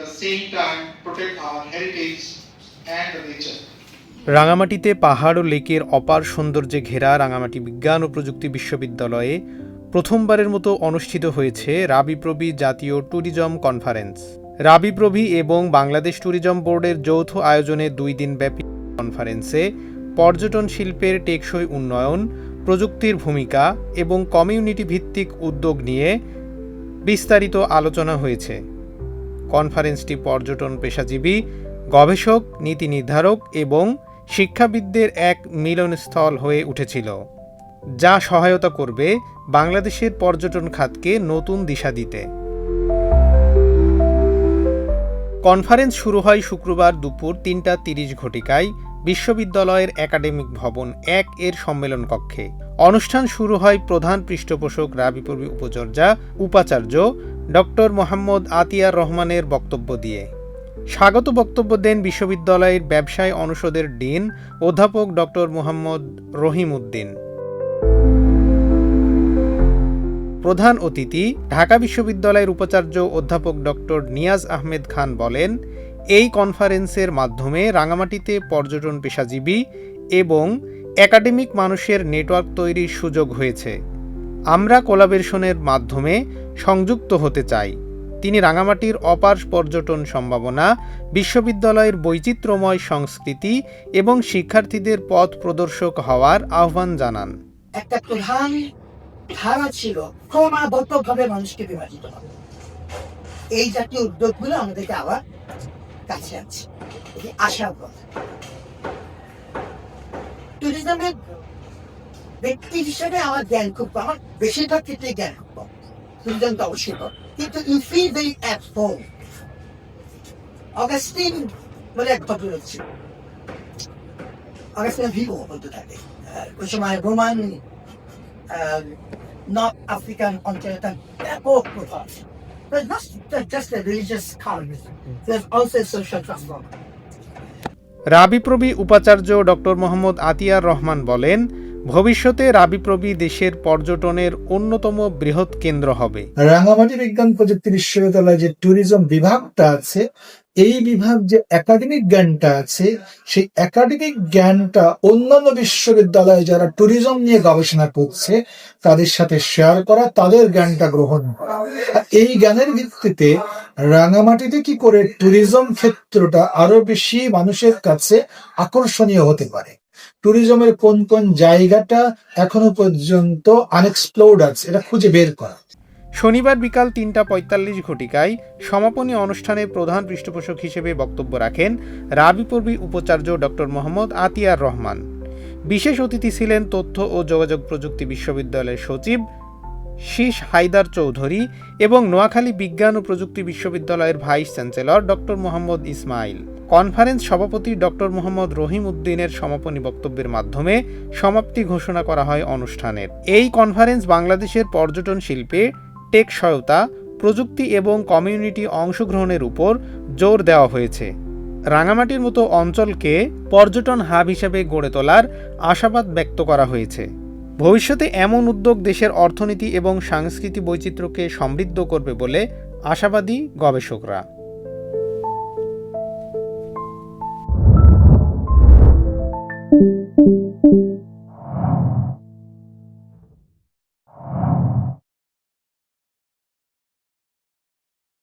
the same time protect our heritage and the nature. রাঙামাটিতে পাহাড় ও লেকের অপার সৌন্দর্যে ঘেরা রাঙামাটি বিজ্ঞান ও প্রযুক্তি বিশ্ববিদ্যালয়ে প্রথমবারের মতো অনুষ্ঠিত হয়েছে রাবিপ্রবি জাতীয় ট্যুরিজম কনফারেন্স। রাবিপ্রবি এবং বাংলাদেশ ট্যুরিজম বোর্ডের যৌথ আয়োজনে 2 দিনব্যাপী কনফারেন্সে পর্যটন শিল্পের টেকসই উন্নয়ন, প্রযুক্তির ভূমিকা এবং কমিউনিটি ভিত্তিক উদ্যোগ নিয়ে বিস্তারিত আলোচনা হয়েছে। কনফারেন্সটি পর্যটন পেশাজীবী, গবেষক, নীতি নির্ধারক এবং শিক্ষাবিদদের এক মিলনস্থল হয়ে উঠেছিল, যা সহায়তা করবে বাংলাদেশের পর্যটন খাতকে নতুন দিশা দিতে। কনফারেন্স শুরু হয় শুক্রবার দুপুর 3:30 ঘটিকায় বিশ্ববিদ্যালয়ের একাডেমিক ভবন 1 এর সম্মেলন কক্ষে। অনুষ্ঠান শুরু হয় প্রধান পৃষ্ঠপোষক রাবিপ্রবি উপাচার্য ডক্টর মোহাম্মদ আতিয়ার রহমানের বক্তব্য দিয়ে। স্বাগত বক্তব্য দেন বিশ্ববিদ্যালয়ের ব্যবসায় অনুষদের ডিন অধ্যাপক ডক্টর মোহাম্মদ রহিম উদ্দিন। প্রধান অতিথি ঢাকা বিশ্ববিদ্যালয়ের উপাচার্য অধ্যাপক ডক্টর নিয়াজ আহমেদ খান বলেন, এই কনফারেন্সের মাধ্যমে রাঙামাটিতে পর্যটন পেশাজীবী এবং একাডেমিক মানুষের নেটওয়ার্ক তৈরির সুযোগ হয়েছে। আমরা কোলাবোরেশনের মাধ্যমে সংযুক্ত হতে চাই। তিনি রাঙামাটির অপার পর্যটন সম্ভাবনা, বিশ্ববিদ্যালয়ের বৈচিত্র্যময় সংস্কৃতি এবং শিক্ষার্থীদের পথ প্রদর্শক হওয়ার আহ্বান জানান। একটা প্রধান ধারা ছিল ক্রমাগতভাবে মানুষকে বিভাজিত করা। এই জাতীয় উদ্যোগগুলো আমাদেরকে আবার কাছে আছে, আশার কথা। ট্যুরিজমের ব্যক্তি হিসেবে আমার জ্ঞান খুব কম, আমার বেশিরভাগ ক্ষেত্রে জ্ঞান খুব কম। ট্যুরিজম তো অবশ্যই কম, কিন্তু you feel very at home. Augustine বলে এক ভদ্রলোক ছিল, অগাস্টিন ভিভো বলতে থাকে। ওই সময় রোমান নর্থ আফ্রিকান অঞ্চলে তার ব্যাপক প্রভাব। But not just a religious calmness, there's also a social transformation. রাবিপ্রবি উপাচার্য ডক্টর মোহাম্মদ আতিয়ার রহমান বলেন, ভবিষ্যতে রাবিপ্রবি দেশের পর্যটনের অন্যতম বৃহৎ কেন্দ্র হবে। রাঙামাটি বিজ্ঞান প্রযুক্তি বিশ্ববিদ্যালয়ে যে ট্যুরিজম বিভাগটা আছে, এই বিভাগ যে একাডেমিক জ্ঞানটা আছে, সেই একাডেমিক জ্ঞানটা অন্যান্য বিশ্ববিদ্যালয়ে যারা ট্যুরিজম নিয়ে গবেষণা করছে তাদের সাথে শেয়ার করা, তাদের জ্ঞানটা গ্রহণ করা। এই জ্ঞানের ভিত্তিতে রাঙামাটিতে কি করে ট্যুরিজম ক্ষেত্রটা আরো বেশি মানুষের কাছে আকর্ষণীয় হতে পারে, ট্যুরিজমের কোন কোন জায়গাটা এখনো পর্যন্ত আনএক্সপ্লোর্ড আছে, এটা খুঁজে বের করা। শনিবার বিকাল 3:45 ঘটিকায় সমাপনী অনুষ্ঠানে প্রধান পৃষ্ঠপোষক হিসেবে বক্তব্য রাখেন রাবিপ্রবি উপাচার্য ডক্টর মোহাম্মদ আতিয়ার রহমান। বিশেষ অতিথি ছিলেন তথ্য ও যোগাযোগ প্রযুক্তি বিশ্ববিদ্যালয়ের সচিব শীষ হায়দার চৌধুরী এবং নোয়াখালী বিজ্ঞান ও প্রযুক্তি বিশ্ববিদ্যালয়ের vice chancellor doctor Mohammad Ismail. Conference সভাপতি ডক্টর মোহাম্মদ রহিম উদ্দিনের সমাপনী বক্তব্যের মাধ্যমে সমাপ্তি ঘোষণা করা হয় অনুষ্ঠানের। এই কনফারেন্স বাংলাদেশের পর্যটন শিল্পে টেকসইতা, প্রযুক্তি এবং কমিউনিটি অংশগ্রহণের উপর জোর দেওয়া হয়েছে। রাঙামাটির মতো অঞ্চলকে পর্যটন হাব হিসেবে গড়ে তোলার আশাবাদ ব্যক্ত করা হয়েছে। ভবিষ্যতে এমন উদ্যোগ দেশের অর্থনীতি এবং সাংস্কৃতিক বৈচিত্র্যকে সমৃদ্ধ করবে বলে আশাবাদী গবেষকরা।